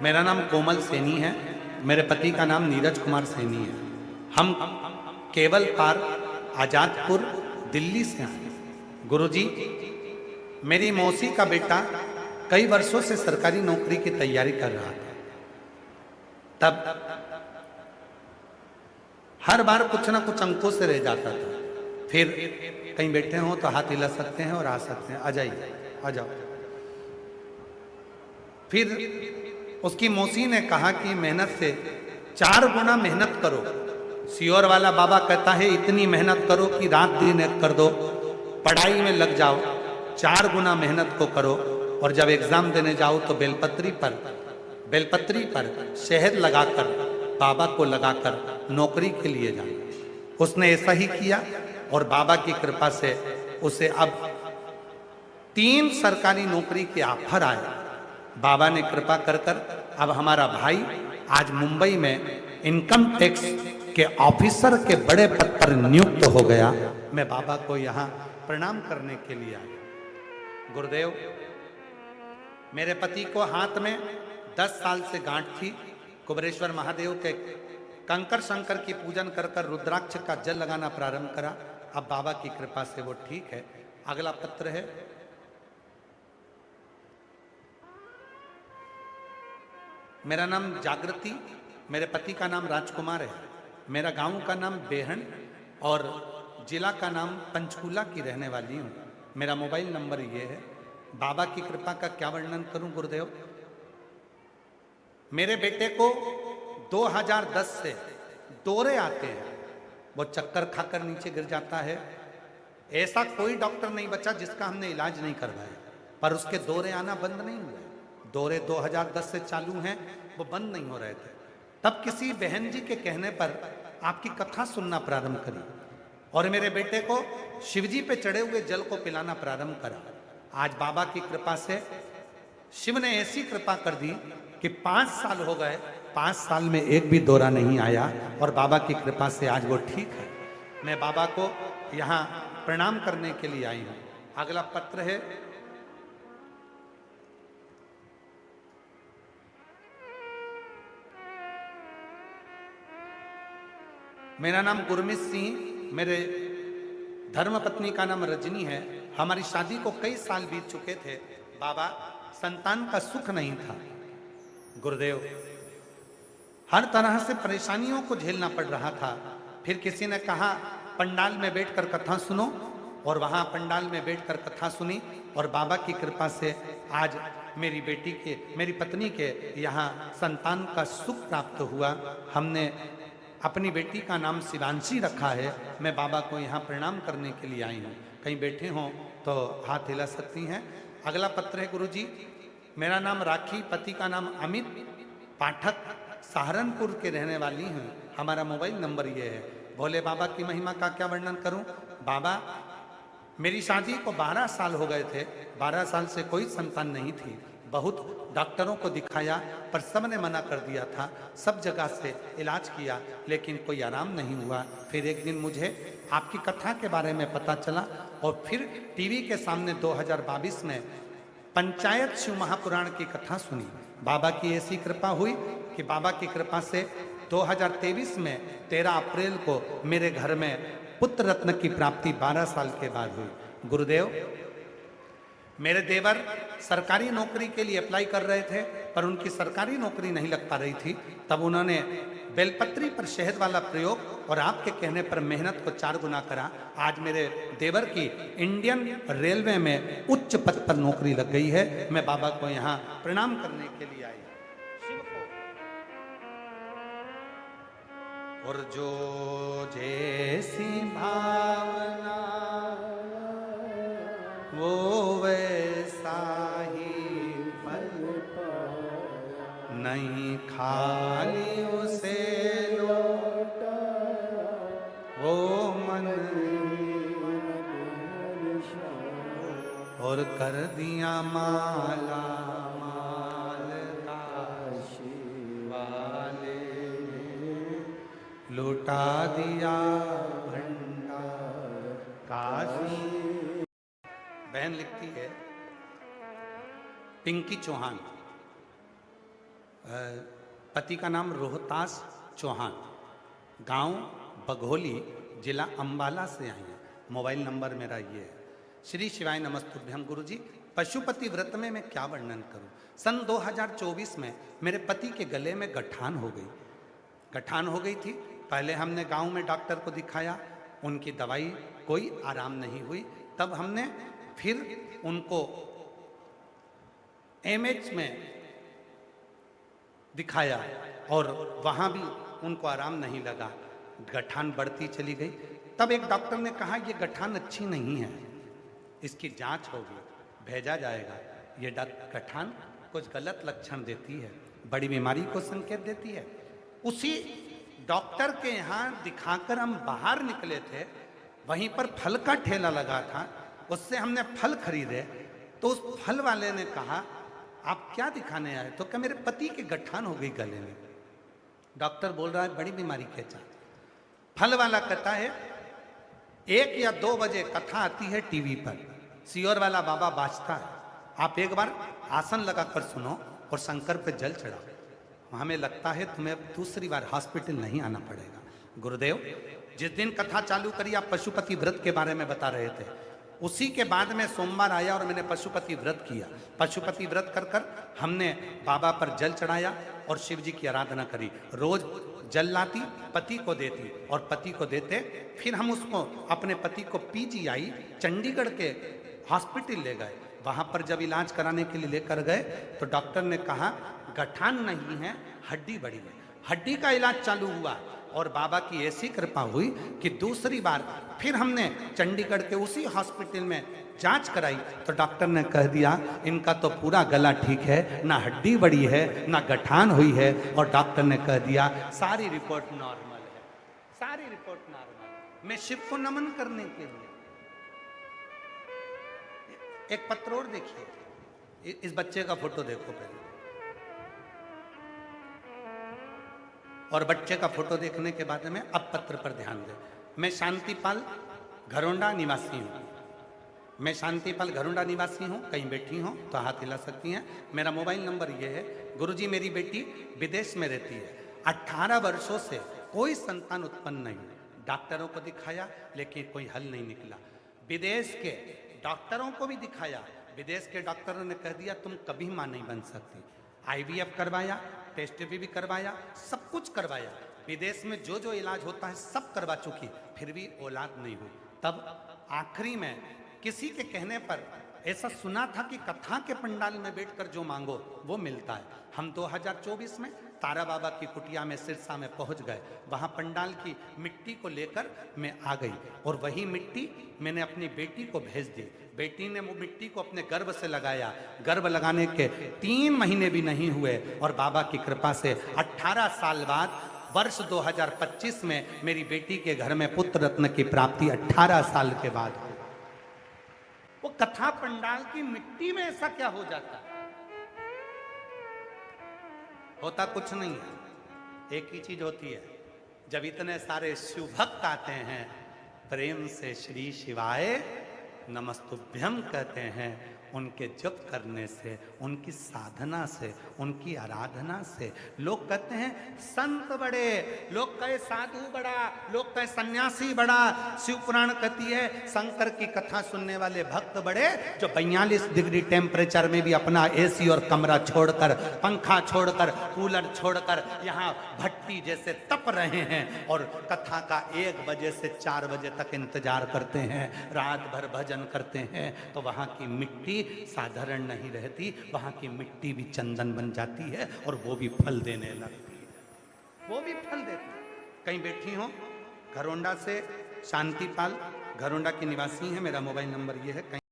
मेरा नाम कोमल सैनी है। मेरे पति का नाम नीरज कुमार सैनी है। हम केवल पार आजादपुर दिल्ली से आए। गुरुजी, मेरी मौसी का बेटा कई वर्षों से सरकारी नौकरी की तैयारी कर रहा था। तब हर बार कुछ ना कुछ अंकों से रह जाता था। फिर कहीं बैठे हो तो हाथ हिला सकते हैं और आ सकते हैं, आ जाइए, आ जाओ। फिर उसकी मौसी ने कहा कि मेहनत से 4 गुना मेहनत करो। सियोर वाला बाबा कहता है इतनी मेहनत करो कि रात दिन एक कर दो, पढ़ाई में लग जाओ, 4 गुना मेहनत को करो और जब एग्जाम देने जाओ तो बेलपत्री पर शहद लगाकर बाबा को लगाकर नौकरी के लिए जाओ। उसने ऐसा ही किया और बाबा की कृपा से उसे अब 3 सरकारी नौकरी के ऑफर आए। बाबा ने कृपा कर अब हमारा भाई आज मुंबई में इनकम टैक्स के ऑफिसर के बड़े पद पर नियुक्त हो गया। मैं बाबा को यहाँ प्रणाम करने के लिए आया। गुरुदेव, मेरे पति को हाथ में 10 साल से गांठ थी। कुबरेश्वर महादेव के कंकर शंकर की पूजन कर रुद्राक्ष का जल लगाना प्रारंभ करा। अब बाबा की कृपा से वो ठीक है। अगला पत्र है। मेरा नाम जागृति, मेरे पति का नाम राजकुमार है। मेरा गांव का नाम बेहन और जिला का नाम पंचकूला की रहने वाली हूँ। मेरा मोबाइल नंबर ये है। बाबा की कृपा का क्या वर्णन करूं गुरुदेव। मेरे बेटे को 2010 से दौरे आते हैं। वो चक्कर खाकर नीचे गिर जाता है। ऐसा कोई डॉक्टर नहीं बचा जिसका हमने इलाज नहीं करवाया, पर उसके दौरे आना बंद नहीं हुए। दौरे 2010 से चालू हैं, वो बंद नहीं हो रहे थे। तब किसी बहन जी के कहने पर आपकी कथा सुनना प्रारंभ करी और मेरे बेटे को शिवजी पे चढ़े हुए जल को पिलाना प्रारंभ करा। आज बाबा की कृपा से शिव ने ऐसी कृपा कर दी कि 5 साल हो गए, 5 साल में एक भी दौरा नहीं आया और बाबा की कृपा से आज वो ठीक है। मैं बाबा को यहाँ प्रणाम करने के लिए आई हूँ। अगला पत्र है। मेरा नाम गुरमीत सिंह, मेरे धर्मपत्नी का नाम रजनी है। हमारी शादी को कई साल बीत चुके थे। बाबा, संतान का सुख नहीं था। गुरुदेव, हर तरह से परेशानियों को झेलना पड़ रहा था। फिर किसी ने कहा पंडाल में बैठकर कथा सुनो और वहां पंडाल में बैठकर कथा सुनी और बाबा की कृपा से आज मेरी पत्नी के यहाँ संतान का सुख प्राप्त हुआ। हमने अपनी बेटी का नाम शिवांशी रखा है। मैं बाबा को यहाँ प्रणाम करने के लिए आई हूँ। कहीं बैठे हों तो हाथ हिला सकती हैं। अगला पत्र है गुरुजी। मेरा नाम राखी, पति का नाम अमित पाठक, सहारनपुर के रहने वाली हूँ। हमारा मोबाइल नंबर ये है। भोले बाबा की महिमा का क्या वर्णन करूं। बाबा, मेरी शादी को 12 साल हो गए थे। 12 साल से कोई संतान नहीं थी। बहुत डॉक्टरों को दिखाया पर सब ने मना कर दिया था। सब जगह से इलाज किया लेकिन कोई आराम नहीं हुआ। फिर एक दिन मुझे आपकी कथा के बारे में पता चला और फिर टीवी के सामने 2022 में पंचायत शिव महापुराण की कथा सुनी। बाबा की ऐसी कृपा हुई कि बाबा की कृपा से 2023 में 13 अप्रैल को मेरे घर में पुत्र रत्न की प्राप्ति 12 साल के बाद हुई। गुरुदेव, मेरे देवर सरकारी नौकरी के लिए अप्लाई कर रहे थे पर उनकी सरकारी नौकरी नहीं लग पा रही थी। तब उन्होंने बेलपत्री पर शहद वाला प्रयोग और आपके कहने पर मेहनत को 4 गुना करा। आज मेरे देवर की इंडियन रेलवे में उच्च पद पर नौकरी लग गई है। मैं बाबा को यहाँ प्रणाम करने के लिए आई शिव को। और जो जैसी भावना वो वैसा ही फल, नहीं खाली उसे लौट वो मन और कर दिया माला माल काशी वाले, लुटा दिया भंडार काशी। बहन लिखती है, पिंकी चौहान, पति का नाम रोहतास चौहान, गांव बघोली, जिला अंबाला से आई हैं। मोबाइल नंबर मेरा ये है। श्री शिवाय नमस्तुभ्यम। गुरुजी, पशुपति व्रत में मैं क्या वर्णन करूं। सन 2024 में मेरे पति के गले में गठान हो गई थी। पहले हमने गांव में डॉक्टर को दिखाया, उनकी दवाई कोई आराम नहीं हुई। तब हमने फिर उनको एमएच में दिखाया और वहां भी उनको आराम नहीं लगा, गठान बढ़ती चली गई। तब एक डॉक्टर ने कहा ये गठान अच्छी नहीं है, इसकी जांच होगी, भेजा जाएगा। ये गठान कुछ गलत लक्षण देती है, बड़ी बीमारी को संकेत देती है। उसी डॉक्टर के यहाँ दिखाकर हम बाहर निकले थे, वहीं पर फल का ठेला लगा था, उससे हमने फल खरीदे। तो उस फल वाले ने कहा आप क्या दिखाने आए? तो क्या मेरे पति के गठान हो गई गले में। डॉक्टर बोल रहा है बड़ी बीमारी क्या चाहते। फल वाला कहता है 1 या 2 बजे कथा आती है टीवी पर, सियोर वाला बाबा बाजता है, आप एक बार आसन लगाकर सुनो और शंकर पे जल चढ़ाओ। हमें लगता है तुम्हें अब दूसरी बार हॉस्पिटल नहीं आना पड़ेगा। गुरुदेव, जिस दिन कथा चालू करी आप पशुपति व्रत के बारे में बता रहे थे, उसी के बाद में सोमवार आया और मैंने पशुपति व्रत किया। पशुपति व्रत कर कर हमने बाबा पर जल चढ़ाया और शिव जी की आराधना करी। रोज जल लाती, पति को देती और पति को देते। फिर हम उसको अपने पति को पीजीआई चंडीगढ़ के हॉस्पिटल ले गए। वहां पर जब इलाज कराने के लिए लेकर गए तो डॉक्टर ने कहा गठान नहीं है, हड्डी बड़ी है। हड्डी का इलाज चालू हुआ और बाबा की ऐसी कृपा हुई कि दूसरी बार फिर हमने चंडीगढ़ के उसी हॉस्पिटल में जांच कराई तो डॉक्टर ने कह दिया इनका तो पूरा गला ठीक है, ना हड्डी बड़ी है ना गठान हुई है। और डॉक्टर ने कह दिया सारी रिपोर्ट नॉर्मल है, सारी रिपोर्ट नॉर्मल। मैं शिव को नमन करने के लिए एक पत्र और देखिए, इस बच्चे का फोटो देखो पहले, और बच्चे का फोटो देखने के बाद में अब पत्र पर ध्यान दें। मैं शांतिपाल घरोंडा निवासी हूँ। मैं शांतिपाल घरोंडा निवासी हूँ। कहीं बैठी हूँ तो हाथ हिला सकती हैं। मेरा मोबाइल नंबर ये है। गुरुजी, मेरी बेटी विदेश में रहती है, 18 वर्षों से कोई संतान उत्पन्न नहीं। डॉक्टरों को दिखाया लेकिन कोई हल नहीं निकला। विदेश के डॉक्टरों को भी दिखाया, विदेश के डॉक्टरों ने कह दिया तुम कभी मां नहीं बन सकती। IVF करवाया, टेस्ट भी करवाया, सब कुछ करवाया, विदेश में जो जो इलाज होता है सब करवा चुकी, फिर भी औलाद नहीं हुई। तब आखिरी में किसी के कहने पर ऐसा सुना था कि कथा के पंडाल में बैठकर जो मांगो वो मिलता है। हम 2024 में तारा बाबा की कुटिया में सिरसा में पहुंच गए। वहां पंडाल की मिट्टी को लेकर मैं आ गई और वही मिट्टी मैंने अपनी बेटी को भेज दी। बेटी ने वो मिट्टी को अपने गर्भ से लगाया। गर्भ लगाने के 3 महीने भी नहीं हुए और बाबा की कृपा से 18 साल बाद वर्ष 2025 में मेरी बेटी के घर में पुत्र रत्न की प्राप्ति 18 साल के बाद। वो कथा पंडाल की मिट्टी में ऐसा क्या हो जाता है? होता कुछ नहीं है, एक ही चीज होती है। जब इतने सारे शिव भक्त आते हैं, प्रेम से श्री शिवाय नमस्तुभ्यम कहते हैं, उनके जप करने से, उनकी साधना से, उनकी आराधना से लोग कहते हैं संत बड़े, लोग कहे साधु बड़ा, लोग कहे सन्यासी बड़ा। शिव पुराण कहती है शंकर की कथा सुनने वाले भक्त बड़े, जो 42 डिग्री टेम्परेचर में भी अपना AC और कमरा छोड़कर, पंखा छोड़कर, कूलर छोड़कर यहाँ भट्टी जैसे तप रहे हैं और कथा का 1 बजे से 4 बजे तक इंतजार करते हैं, रात भर भजन करते हैं। तो वहाँ की मिट्टी साधारण नहीं रहती, वहां की मिट्टी भी चंदन बन जाती है और वो भी फल देने लगती है, वो भी फल देती है। कहीं बैठी हो, घरोंडा से शांतिपाल घरोंडा के निवासी हैं। मेरा मोबाइल नंबर ये है।